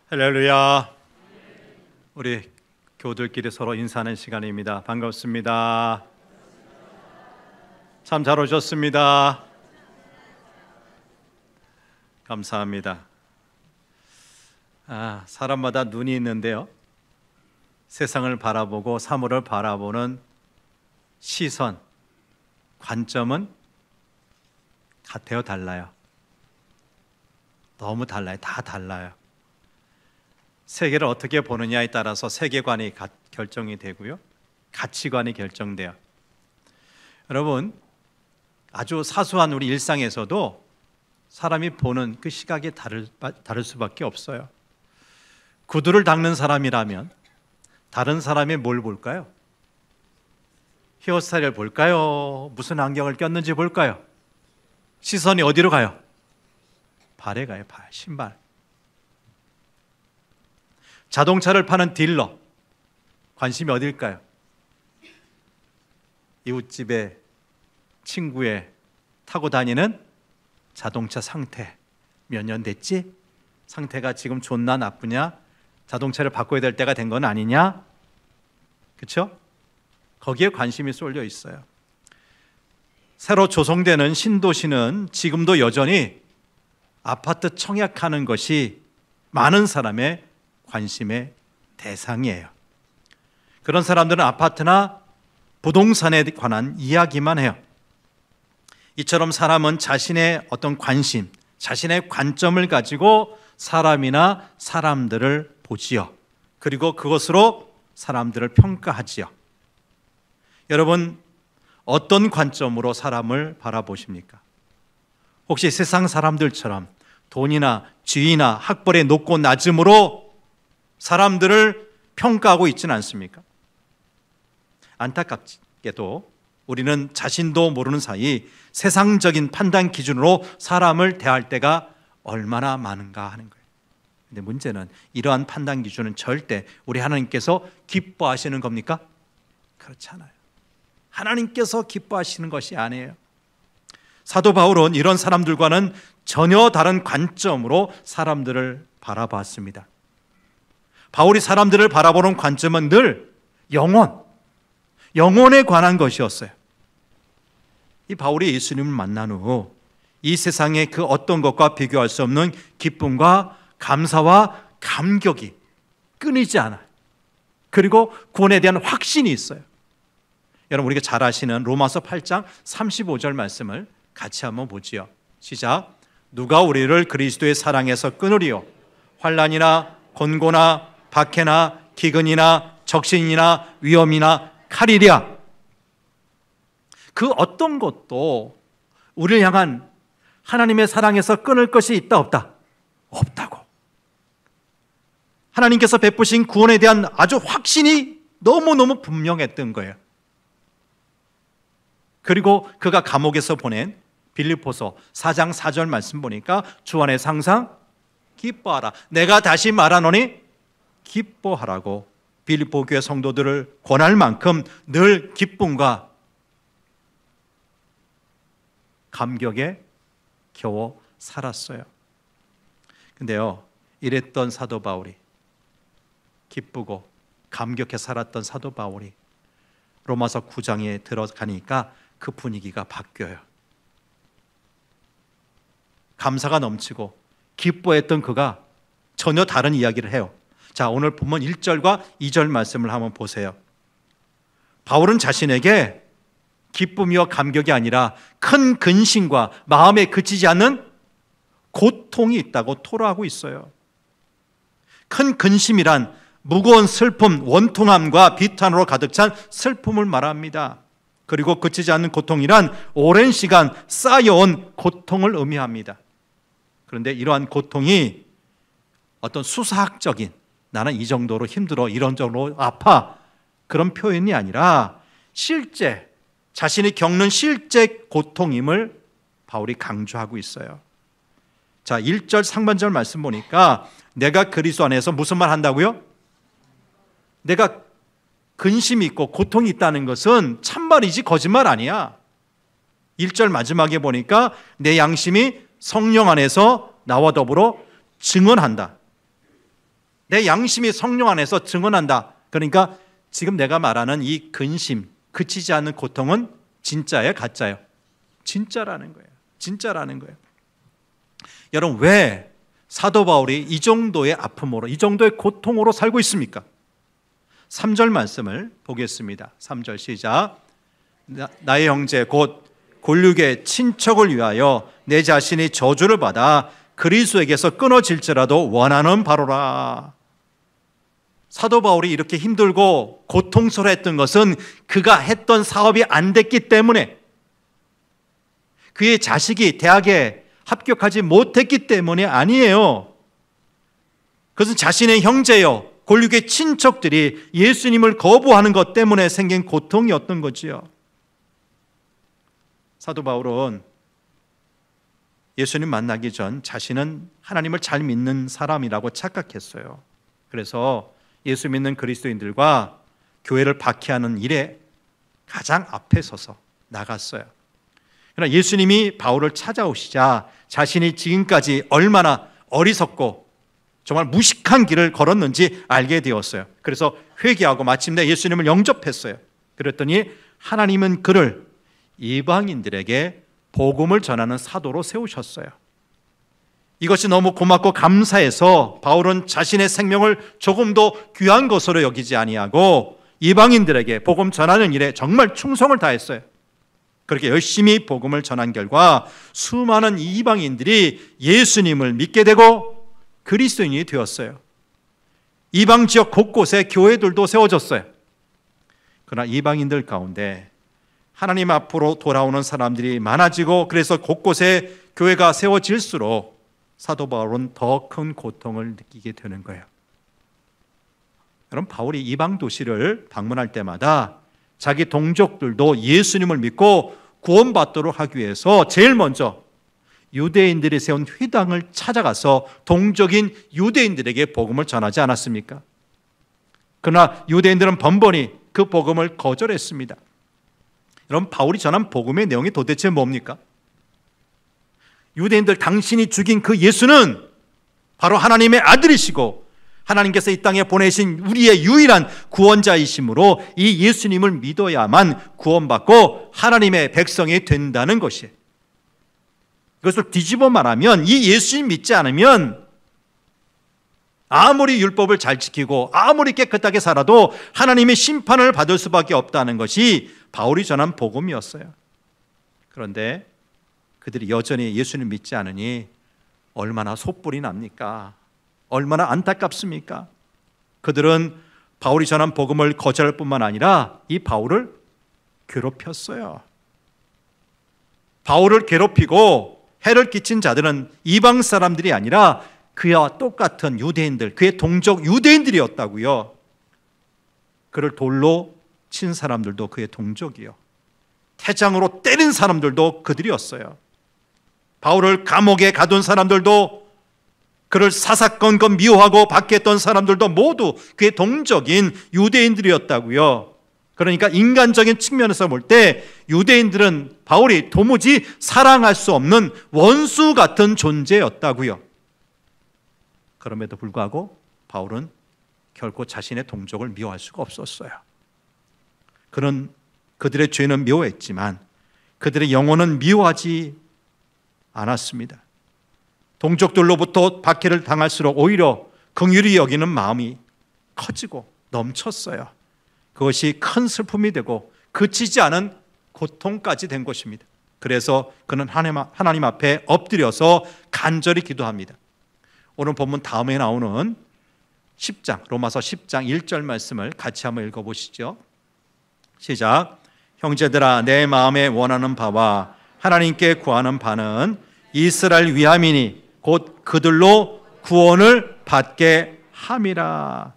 할렐루야. 우리 교우들끼리 서로 인사하는 시간입니다. 반갑습니다. 참 잘 오셨습니다. 감사합니다. 사람마다 눈이 있는데요, 세상을 바라보고 사물을 바라보는 시선, 관점은 같아요, 달라요? 너무 달라요. 다 달라요. 세계를 어떻게 보느냐에 따라서 세계관이 결정이 되고요, 가치관이 결정돼요. 여러분, 아주 사소한 우리 일상에서도 사람이 보는 그 시각이 다를 수밖에 없어요. 구두를 닦는 사람이라면 다른 사람이 뭘 볼까요? 헤어스타일을 볼까요? 무슨 안경을 꼈는지 볼까요? 시선이 어디로 가요? 발에 가요. 발, 신발. 자동차를 파는 딜러, 관심이 어딜까요? 이웃집의 친구의 타고 다니는 자동차 상태, 몇 년 됐지? 상태가 지금 좋나 나쁘냐? 자동차를 바꿔야 될 때가 된 건 아니냐? 그렇죠? 거기에 관심이 쏠려 있어요. 새로 조성되는 신도시는 지금도 여전히 아파트 청약하는 것이 많은 사람의 관심의 대상이에요. 그런 사람들은 아파트나 부동산에 관한 이야기만 해요. 이처럼 사람은 자신의 어떤 관심, 자신의 관점을 가지고 사람이나 사람들을 보지요. 그리고 그것으로 사람들을 평가하지요. 여러분, 어떤 관점으로 사람을 바라보십니까? 혹시 세상 사람들처럼 돈이나 지위나 학벌의 높고 낮음으로 사람들을 평가하고 있지는 않습니까? 안타깝게도 우리는 자신도 모르는 사이 세상적인 판단 기준으로 사람을 대할 때가 얼마나 많은가 하는 거예요. 근데 문제는 이러한 판단 기준은 절대 우리 하나님께서 기뻐하시는 겁니까? 그렇지 않아요. 하나님께서 기뻐하시는 것이 아니에요. 사도 바울은 이런 사람들과는 전혀 다른 관점으로 사람들을 바라봤습니다. 바울이 사람들을 바라보는 관점은 늘 영혼에 관한 것이었어요. 이 바울이 예수님을 만난 후 이 세상의 그 어떤 것과 비교할 수 없는 기쁨과 감사와 감격이 끊이지 않아요. 그리고 구원에 대한 확신이 있어요. 여러분, 우리가 잘 아시는 로마서 8장 35절 말씀을 같이 한번 보지요. 시작. 누가 우리를 그리스도의 사랑에서 끊으리요? 환난이나 곤고나 박해나 기근이나 적신이나 위험이나 칼이랴. 그 어떤 것도 우리를 향한 하나님의 사랑에서 끊을 것이 있다 없다? 없다고. 하나님께서 베푸신 구원에 대한 아주 확신이 너무너무 분명했던 거예요. 그리고 그가 감옥에서 보낸 빌립보서 4장 4절 말씀 보니까 주 안에서 항상 기뻐하라. 내가 다시 말하노니 기뻐하라고 빌립보 교회 성도들을 권할 만큼 늘 기쁨과 감격에 겨워 살았어요. 근데요, 이랬던 사도 바울이, 기쁘고 감격해 살았던 사도 바울이 로마서 9장에 들어가니까 그 분위기가 바뀌어요. 감사가 넘치고 기뻐했던 그가 전혀 다른 이야기를 해요. 자, 오늘 본문 1절과 2절 말씀을 한번 보세요. 바울은 자신에게 기쁨이와 감격이 아니라 큰 근심과 마음에 그치지 않는 고통이 있다고 토로하고 있어요. 큰 근심이란 무거운 슬픔, 원통함과 비탄으로 가득 찬 슬픔을 말합니다. 그리고 그치지 않는 고통이란 오랜 시간 쌓여온 고통을 의미합니다. 그런데 이러한 고통이 어떤 수사학적인 나는 이 정도로 힘들어, 이런 정도로 아파, 그런 표현이 아니라 실제 자신이 겪는 실제 고통임을 바울이 강조하고 있어요. 자, 1절 상반절 말씀 보니까 내가 그리스도 안에서 무슨 말 한다고요? 내가 근심이 있고 고통이 있다는 것은 참말이지 거짓말 아니야. 1절 마지막에 보니까 내 양심이 성령 안에서 나와 더불어 증언한다. 내 양심이 성령 안에서 증언한다. 그러니까 지금 내가 말하는 이 근심, 그치지 않는 고통은 진짜예요, 가짜예요? 진짜라는 거예요. 진짜라는 거예요. 여러분, 왜 사도 바울이 이 정도의 아픔으로, 이 정도의 고통으로 살고 있습니까? 3절 말씀을 보겠습니다. 3절 시작. 나의 형제 곧 골육의 친척을 위하여 내 자신이 저주를 받아 그리스도에게서 끊어질지라도 원하는 바로라. 사도 바울이 이렇게 힘들고 고통스러워했던 것은 그가 했던 사업이 안 됐기 때문에, 그의 자식이 대학에 합격하지 못했기 때문이 아니에요. 그것은 자신의 형제요, 골육의 친척들이 예수님을 거부하는 것 때문에 생긴 고통이었던 거지요. 사도 바울은 예수님 만나기 전 자신은 하나님을 잘 믿는 사람이라고 착각했어요. 그래서 예수 믿는 그리스도인들과 교회를 박해하는 일에 가장 앞에 서서 나갔어요. 그러나 예수님이 바울을 찾아오시자 자신이 지금까지 얼마나 어리석고 정말 무식한 길을 걸었는지 알게 되었어요. 그래서 회개하고 마침내 예수님을 영접했어요. 그랬더니 하나님은 그를 이방인들에게 복음을 전하는 사도로 세우셨어요. 이것이 너무 고맙고 감사해서 바울은 자신의 생명을 조금도 귀한 것으로 여기지 아니하고 이방인들에게 복음 전하는 일에 정말 충성을 다했어요. 그렇게 열심히 복음을 전한 결과 수많은 이방인들이 예수님을 믿게 되고 그리스도인이 되었어요. 이방 지역 곳곳에 교회들도 세워졌어요. 그러나 이방인들 가운데 하나님 앞으로 돌아오는 사람들이 많아지고, 그래서 곳곳에 교회가 세워질수록 사도 바울은 더 큰 고통을 느끼게 되는 거예요. 여러분, 바울이 이방 도시를 방문할 때마다 자기 동족들도 예수님을 믿고 구원받도록 하기 위해서 제일 먼저 유대인들이 세운 회당을 찾아가서 동족인 유대인들에게 복음을 전하지 않았습니까? 그러나 유대인들은 번번이 그 복음을 거절했습니다. 여러분, 바울이 전한 복음의 내용이 도대체 뭡니까? 유대인들, 당신이 죽인 그 예수는 바로 하나님의 아들이시고 하나님께서 이 땅에 보내신 우리의 유일한 구원자이시므로 이 예수님을 믿어야만 구원받고 하나님의 백성이 된다는 것이에요. 이것을 뒤집어 말하면 이 예수님 믿지 않으면 아무리 율법을 잘 지키고 아무리 깨끗하게 살아도 하나님의 심판을 받을 수밖에 없다는 것이 바울이 전한 복음이었어요. 그런데 그들이 여전히 예수님 믿지 않으니 얼마나 솥불이 납니까? 얼마나 안타깝습니까? 그들은 바울이 전한 복음을 거절할 뿐만 아니라 이 바울을 괴롭혔어요. 바울을 괴롭히고 해를 끼친 자들은 이방 사람들이 아니라 그와 똑같은 유대인들, 그의 동족 유대인들이었다고요. 그를 돌로 친 사람들도 그의 동족이요, 태장으로 때린 사람들도 그들이었어요. 바울을 감옥에 가둔 사람들도, 그를 사사건건 미워하고 박해했던 사람들도 모두 그의 동족인 유대인들이었다고요. 그러니까 인간적인 측면에서 볼 때 유대인들은 바울이 도무지 사랑할 수 없는 원수 같은 존재였다고요. 그럼에도 불구하고 바울은 결코 자신의 동족을 미워할 수가 없었어요. 그는 그들의 죄는 미워했지만 그들의 영혼은 미워하지 않았습니다. 동족들로부터 박해를 당할수록 오히려 긍휼히 여기는 마음이 커지고 넘쳤어요. 그것이 큰 슬픔이 되고 그치지 않은 고통까지 된 것입니다. 그래서 그는 하나님 앞에 엎드려서 간절히 기도합니다. 오늘 본문 다음에 나오는 10장, 로마서 10장 1절 말씀을 같이 한번 읽어보시죠. 시작. 형제들아, 내 마음에 원하는 바와 하나님께 구하는 바는 이스라엘 위함이니 곧 그들로 구원을 받게 함이라.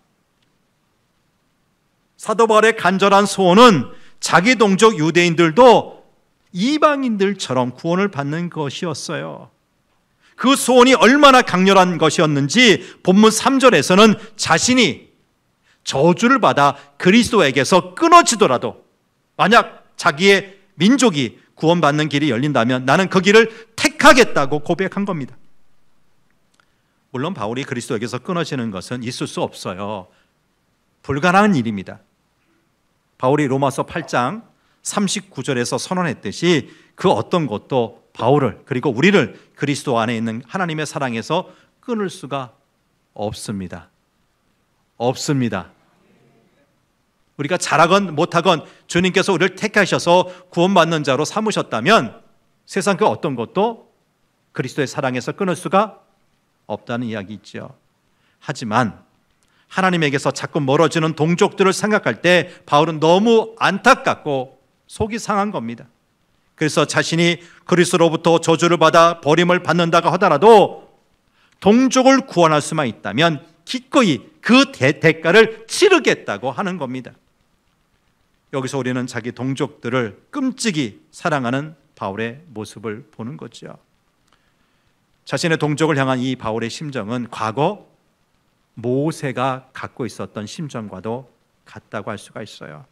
사도 바울의 간절한 소원은 자기 동족 유대인들도 이방인들처럼 구원을 받는 것이었어요. 그 소원이 얼마나 강렬한 것이었는지 본문 3절에서는 자신이 저주를 받아 그리스도에게서 끊어지더라도 만약 자기의 민족이 구원받는 길이 열린다면 나는 그 길을 택하겠다고 고백한 겁니다. 물론 바울이 그리스도에게서 끊어지는 것은 있을 수 없어요. 불가능한 일입니다. 바울이 로마서 8장 39절에서 선언했듯이 그 어떤 것도 바울을 그리고 우리를 그리스도 안에 있는 하나님의 사랑에서 끊을 수가 없습니다. 없습니다. 우리가 잘하건 못하건 주님께서 우리를 택하셔서 구원받는 자로 삼으셨다면 세상 그 어떤 것도 그리스도의 사랑에서 끊을 수가 없다는 이야기 있죠. 하지만 하나님에게서 자꾸 멀어지는 동족들을 생각할 때 바울은 너무 안타깝고 속이 상한 겁니다. 그래서 자신이 그리스도로부터 저주를 받아 버림을 받는다고 하더라도 동족을 구원할 수만 있다면 기꺼이 그 대가를 치르겠다고 하는 겁니다. 여기서 우리는 자기 동족들을 끔찍이 사랑하는 바울의 모습을 보는 거죠. 자신의 동족을 향한 이 바울의 심정은 과거 모세가 갖고 있었던 심정과도 같다고 할 수가 있어요.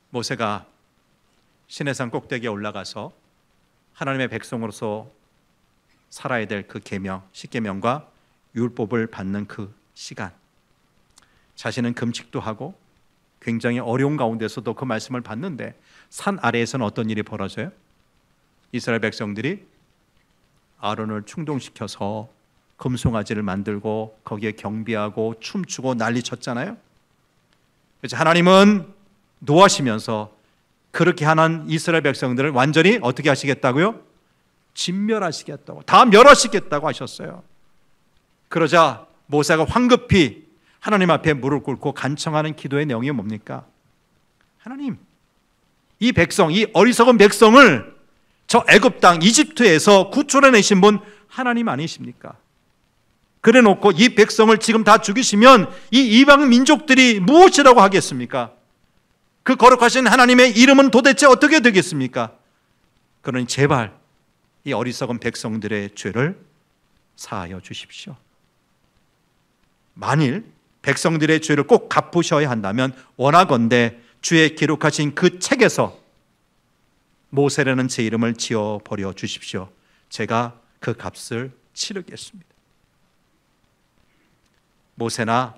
모세가 시내산 꼭대기에 올라가서 하나님의 백성으로서 살아야 될 그 계명, 십계명과 율법을 받는 그 시간, 자신은 금식도 하고 굉장히 어려운 가운데서도 그 말씀을 받는데 산 아래에서는 어떤 일이 벌어져요? 이스라엘 백성들이 아론을 충동시켜서 금송아지를 만들고 거기에 경배하고 춤추고 난리쳤잖아요. 그래서 하나님은 노하시면서 그렇게 하는 이스라엘 백성들을 완전히 어떻게 하시겠다고요? 진멸하시겠다고, 다 멸하시겠다고 하셨어요. 그러자 모세가 황급히 하나님 앞에 무릎 꿇고 간청하는 기도의 내용이 뭡니까? 하나님, 이 백성, 이 어리석은 백성을 저 애굽 땅 이집트에서 구출해내신 분 하나님 아니십니까? 그래 놓고 이 백성을 지금 다 죽이시면 이 이방 민족들이 무엇이라고 하겠습니까? 그 거룩하신 하나님의 이름은 도대체 어떻게 되겠습니까? 그러니 제발 이 어리석은 백성들의 죄를 사하여 주십시오. 만일 백성들의 죄를 꼭 갚으셔야 한다면 원하건대 주의 기록하신 그 책에서 모세라는 제 이름을 지워버려 주십시오. 제가 그 값을 치르겠습니다. 모세나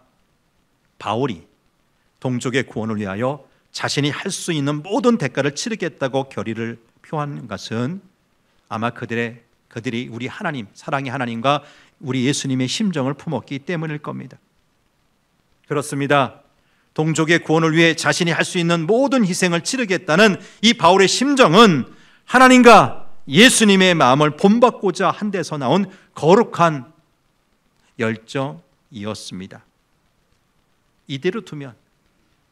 바울이 동족의 구원을 위하여 자신이 할 수 있는 모든 대가를 치르겠다고 결의를 표한 것은 아마 그들이 우리 하나님, 사랑의 하나님과 우리 예수님의 심정을 품었기 때문일 겁니다. 그렇습니다. 동족의 구원을 위해 자신이 할 수 있는 모든 희생을 치르겠다는 이 바울의 심정은 하나님과 예수님의 마음을 본받고자 한 데서 나온 거룩한 열정이었습니다.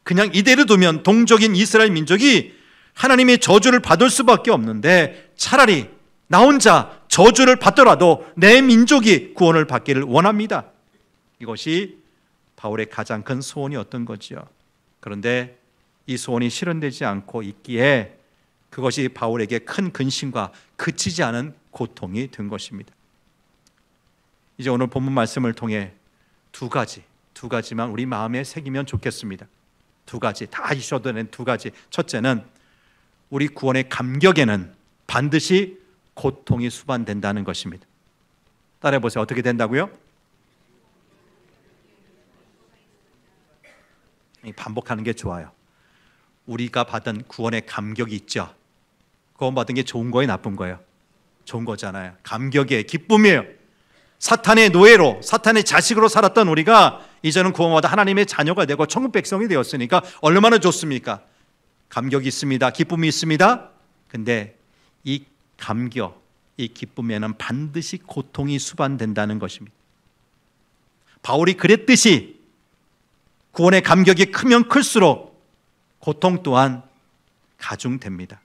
그냥 이대로 두면 동족인 이스라엘 민족이 하나님의 저주를 받을 수밖에 없는데 차라리 나 혼자 저주를 받더라도 내 민족이 구원을 받기를 원합니다. 이것이 바울의 가장 큰 소원이었던 거죠. 그런데 이 소원이 실현되지 않고 있기에 그것이 바울에게 큰 근심과 그치지 않은 고통이 된 것입니다. 이제 오늘 본문 말씀을 통해 두 가지만 우리 마음에 새기면 좋겠습니다. 두 가지, 다 있어도 되는 두 가지. 첫째는 우리 구원의 감격에는 반드시 고통이 수반된다는 것입니다. 따라해 보세요. 어떻게 된다고요? 반복하는 게 좋아요. 우리가 받은 구원의 감격이 있죠. 구원받은 게 좋은 거예요, 나쁜 거예요? 좋은 거잖아요. 감격이에요, 기쁨이에요. 사탄의 노예로, 사탄의 자식으로 살았던 우리가 이제는 구원받아 하나님의 자녀가 되고 천국 백성이 되었으니까 얼마나 좋습니까? 감격이 있습니다. 기쁨이 있습니다. 근데 이 감격, 이 기쁨에는 반드시 고통이 수반된다는 것입니다. 바울이 그랬듯이 구원의 감격이 크면 클수록 고통 또한 가중됩니다.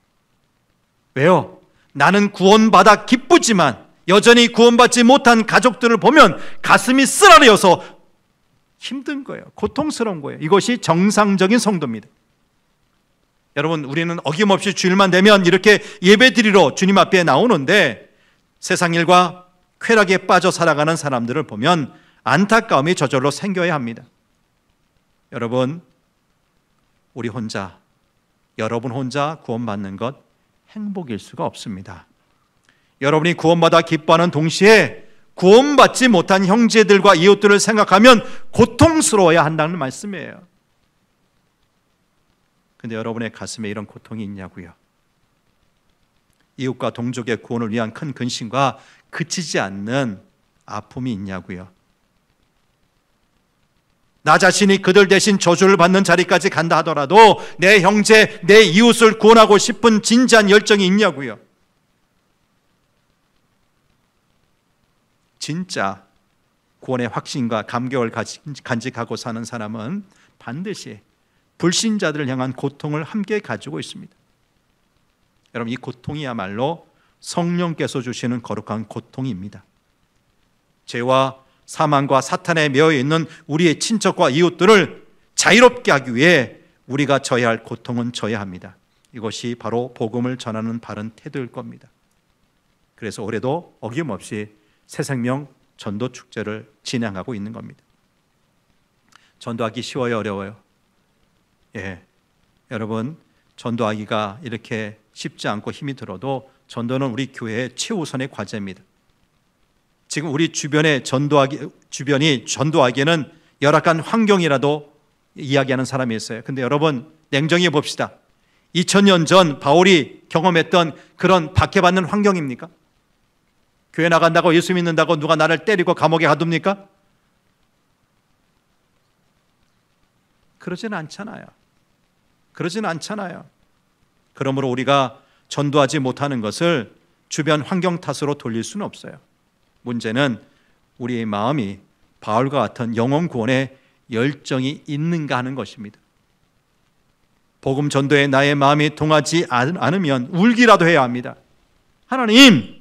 왜요? 나는 구원받아 기쁘지만 여전히 구원받지 못한 가족들을 보면 가슴이 쓰라려서 힘든 거예요. 고통스러운 거예요. 이것이 정상적인 성도입니다. 여러분, 우리는 어김없이 주일만 되면 이렇게 예배드리러 주님 앞에 나오는데 세상 일과 쾌락에 빠져 살아가는 사람들을 보면 안타까움이 저절로 생겨야 합니다. 여러분, 여러분 혼자 구원받는 것 행복일 수가 없습니다. 여러분이 구원받아 기뻐하는 동시에 구원받지 못한 형제들과 이웃들을 생각하면 고통스러워야 한다는 말씀이에요. 근데 여러분의 가슴에 이런 고통이 있냐고요? 이웃과 동족의 구원을 위한 큰 근심과 그치지 않는 아픔이 있냐고요? 나 자신이 그들 대신 저주를 받는 자리까지 간다 하더라도 내 형제, 내 이웃을 구원하고 싶은 진지한 열정이 있냐고요? 진짜 구원의 확신과 감격을 간직하고 사는 사람은 반드시 불신자들을 향한 고통을 함께 가지고 있습니다. 여러분, 이 고통이야말로 성령께서 주시는 거룩한 고통입니다. 죄와 사망과 사탄에 매여 있는 우리의 친척과 이웃들을 자유롭게 하기 위해 우리가 져야 할 고통은 져야 합니다. 이것이 바로 복음을 전하는 바른 태도일 겁니다. 그래서 올해도 어김없이 새생명 전도 축제를 진행하고 있는 겁니다. 전도하기 쉬워요, 어려워요? 여러분, 전도하기가 이렇게 쉽지 않고 힘이 들어도 전도는 우리 교회의 최우선의 과제입니다. 지금 우리 주변이 전도하기에는 열악한 환경이라도 이야기하는 사람이 있어요. 근데 여러분, 냉정히 봅시다. 2000년 전 바울이 경험했던 그런 박해받는 환경입니까? 교회 나간다고 예수 믿는다고 누가 나를 때리고 감옥에 가둡니까? 그러지는 않잖아요. 그러므로 우리가 전도하지 못하는 것을 주변 환경 탓으로 돌릴 수는 없어요. 문제는 우리의 마음이 바울과 같은 영혼 구원에 열정이 있는가 하는 것입니다. 복음 전도에 나의 마음이 동하지 않으면 울기라도 해야 합니다. 하나님,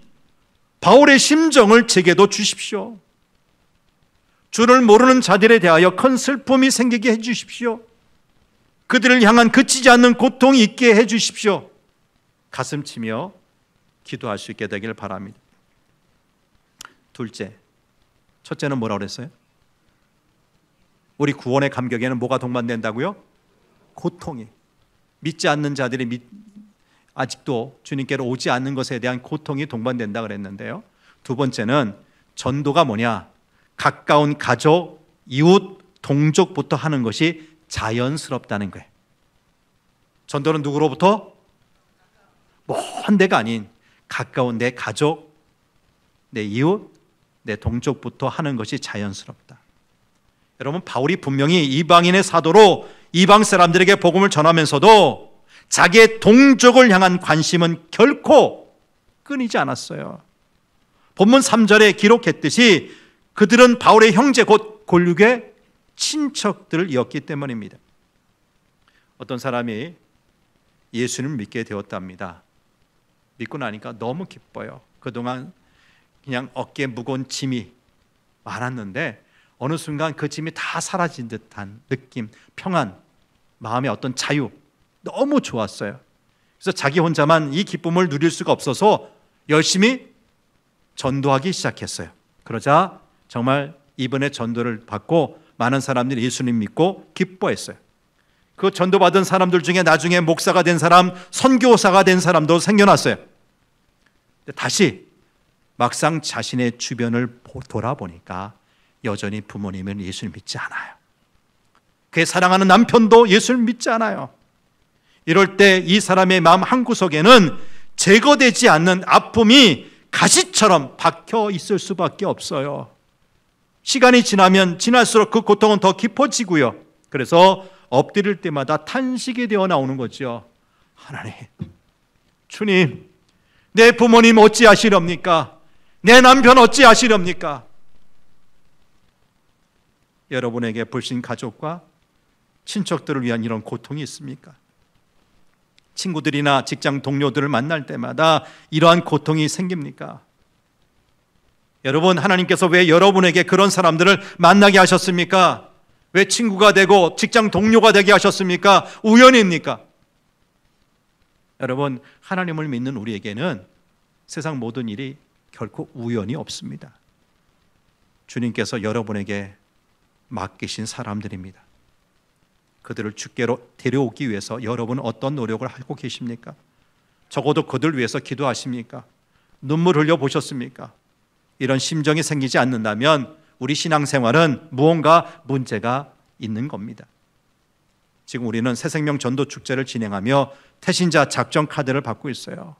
바울의 심정을 제게도 주십시오. 주를 모르는 자들에 대하여 큰 슬픔이 생기게 해주십시오. 그들을 향한 그치지 않는 고통이 있게 해주십시오. 가슴치며 기도할 수 있게 되길 바랍니다. 둘째, 첫째는 뭐라고 그랬어요? 우리 구원의 감격에는 뭐가 동반된다고요? 고통이. 믿지 않는 자들이 아직도 주님께로 오지 않는 것에 대한 고통이 동반된다 그랬는데요. 두 번째는 전도가 뭐냐? 가까운 가족, 이웃, 동족부터 하는 것이 자연스럽다는 거예요. 전도는 누구로부터? 먼 데가 아닌 가까운 내 가족, 내 이웃, 내 동족부터 하는 것이 자연스럽다. 여러분, 바울이 분명히 이방인의 사도로 이방 사람들에게 복음을 전하면서도 자기의 동족을 향한 관심은 결코 끊이지 않았어요. 본문 3절에 기록했듯이 그들은 바울의 형제 곧 골육의 친척들이었기 때문입니다. 어떤 사람이 예수님을 믿게 되었답니다. 믿고 나니까 너무 기뻐요. 그동안 그냥 어깨에 무거운 짐이 많았는데 어느 순간 그 짐이 다 사라진 듯한 느낌, 평안, 마음의 어떤 자유, 너무 좋았어요. 그래서 자기 혼자만 이 기쁨을 누릴 수가 없어서 열심히 전도하기 시작했어요. 그러자 정말 이번에 전도를 받고 많은 사람들이 예수님 믿고 기뻐했어요. 그 전도받은 사람들 중에 나중에 목사가 된 사람, 선교사가 된 사람도 생겨났어요. 다시 막상 자신의 주변을 돌아보니까 여전히 부모님은 예수를 믿지 않아요. 그의 사랑하는 남편도 예수를 믿지 않아요. 이럴 때 이 사람의 마음 한구석에는 제거되지 않는 아픔이 가시처럼 박혀 있을 수밖에 없어요. 시간이 지나면 지날수록 그 고통은 더 깊어지고요. 그래서 엎드릴 때마다 탄식이 되어 나오는 거죠. 하나님, 주님, 내 부모님 어찌하시렵니까? 내 남편 어찌하시렵니까? 여러분에게 불신 가족과 친척들을 위한 이런 고통이 있습니까? 친구들이나 직장 동료들을 만날 때마다 이러한 고통이 생깁니까? 여러분, 하나님께서 왜 여러분에게 그런 사람들을 만나게 하셨습니까? 왜 친구가 되고 직장 동료가 되게 하셨습니까? 우연입니까? 여러분, 하나님을 믿는 우리에게는 세상 모든 일이 결코 우연이 없습니다. 주님께서 여러분에게 맡기신 사람들입니다. 그들을 주께로 데려오기 위해서 여러분은 어떤 노력을 하고 계십니까? 적어도 그들 위해서 기도하십니까? 눈물 흘려 보셨습니까? 이런 심정이 생기지 않는다면 우리 신앙생활은 무언가 문제가 있는 겁니다. 지금 우리는 새생명 전도 축제를 진행하며 태신자 작전 카드를 받고 있어요.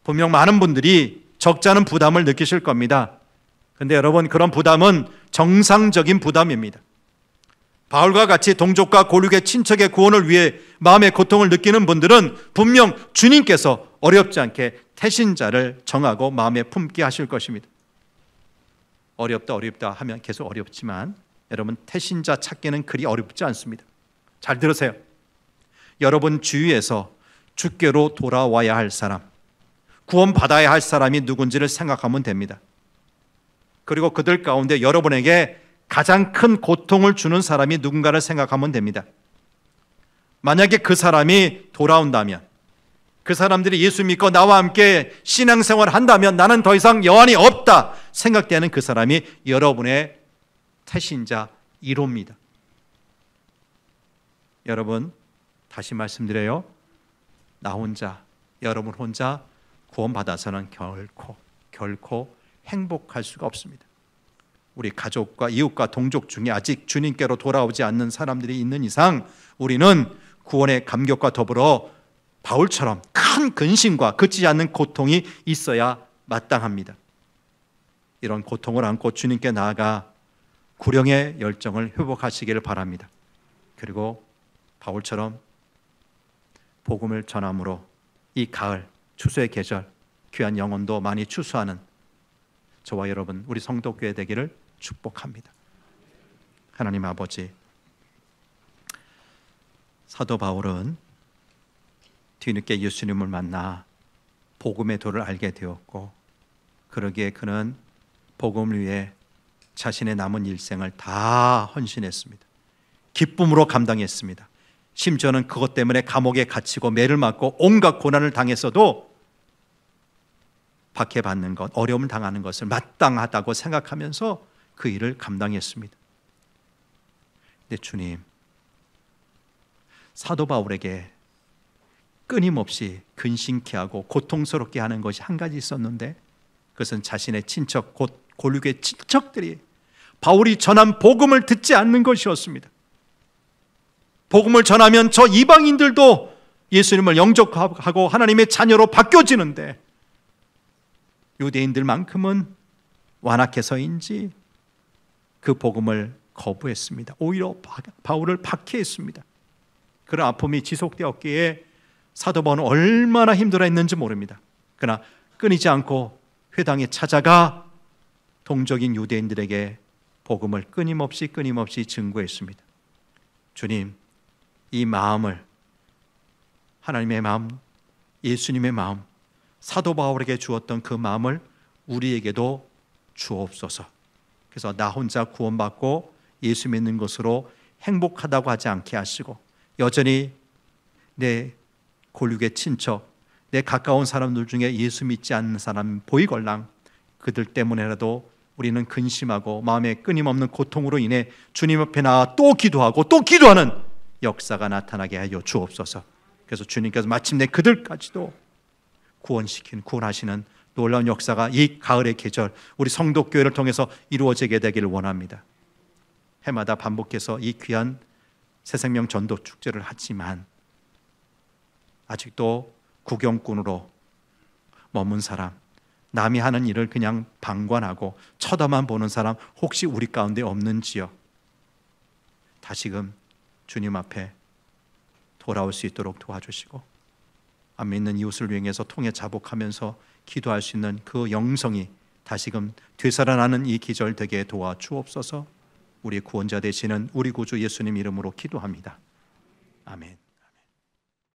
분명 많은 분들이 적지 않은 부담을 느끼실 겁니다. 그런데 여러분, 그런 부담은 정상적인 부담입니다. 바울과 같이 동족과 고륙의 친척의 구원을 위해 마음의 고통을 느끼는 분들은 분명 주님께서 어렵지 않게 태신자를 정하고 마음에 품게 하실 것입니다. 어렵다 하면 계속 어렵지만 여러분, 태신자 찾기는 그리 어렵지 않습니다. 잘 들으세요. 여러분 주위에서 주께로 돌아와야 할 사람, 구원받아야 할 사람이 누군지를 생각하면 됩니다. 그리고 그들 가운데 여러분에게 가장 큰 고통을 주는 사람이 누군가를 생각하면 됩니다. 만약에 그 사람이 돌아온다면, 그 사람들이 예수 믿고 나와 함께 신앙생활을 한다면 나는 더 이상 여한이 없다 생각되는 그 사람이 여러분의 태신자 1호입니다. 여러분, 다시 말씀드려요. 나 혼자, 여러분 혼자 구원받아서는 결코 행복할 수가 없습니다. 우리 가족과 이웃과 동족 중에 아직 주님께로 돌아오지 않는 사람들이 있는 이상 우리는 구원의 감격과 더불어 바울처럼 큰 근심과 그치지 않는 고통이 있어야 마땅합니다. 이런 고통을 안고 주님께 나아가 구령의 열정을 회복하시기를 바랍니다. 그리고 바울처럼 복음을 전함으로 이 가을 추수의 계절 귀한 영혼도 많이 추수하는 저와 여러분 우리 성도교회 되기를 축복합니다. 하나님 아버지, 사도 바울은 뒤늦게 예수님을 만나 복음의 도를 알게 되었고, 그러기에 그는 복음을 위해 자신의 남은 일생을 다 헌신했습니다. 기쁨으로 감당했습니다. 심지어는 그것 때문에 감옥에 갇히고 매를 맞고 온갖 고난을 당했어도 박해받는 것, 어려움을 당하는 것을 마땅하다고 생각하면서 그 일을 감당했습니다. 근데 주님, 사도 바울에게 끊임없이 근심케 하고 고통스럽게 하는 것이 한 가지 있었는데, 그것은 자신의 친척, 곧 고륙의 친척들이 바울이 전한 복음을 듣지 않는 것이었습니다. 복음을 전하면 저 이방인들도 예수님을 영접하고 하나님의 자녀로 바뀌어지는데 유대인들만큼은 완악해서인지 그 복음을 거부했습니다. 오히려 바울을 박해했습니다. 그런 아픔이 지속되었기에 사도 바울은 얼마나 힘들어했는지 모릅니다. 그러나 끊이지 않고 회당에 찾아가 동족인 유대인들에게 복음을 끊임없이 증거했습니다. 주님, 이 마음을, 하나님의 마음, 예수님의 마음, 사도 바울에게 주었던 그 마음을 우리에게도 주옵소서. 그래서 나 혼자 구원받고 예수 믿는 것으로 행복하다고 하지 않게 하시고, 여전히 내 고륙의 친척, 내 가까운 사람들 중에 예수 믿지 않는 사람 보이걸랑 그들 때문에라도 우리는 근심하고 마음에 끊임없는 고통으로 인해 주님 앞에 나와 또 기도하고 또 기도하는 역사가 나타나게 하여 주옵소서. 그래서 주님께서 마침내 그들까지도 구원하시는 놀라운 역사가 이 가을의 계절 우리 성도교회를 통해서 이루어지게 되기를 원합니다. 해마다 반복해서 이 귀한 새생명 전도 축제를 하지만 아직도 구경꾼으로 머문 사람, 남이 하는 일을 그냥 방관하고 쳐다만 보는 사람 혹시 우리 가운데 없는지요? 다시금 주님 앞에 돌아올 수 있도록 도와주시고, 안 믿는 이웃을 위해서 통해 자복하면서 기도할 수 있는 그 영성이 다시금 되살아나는 이 기절 되게 도와주옵소서. 우리 구원자 되시는 우리 구주 예수님 이름으로 기도합니다. 아멘.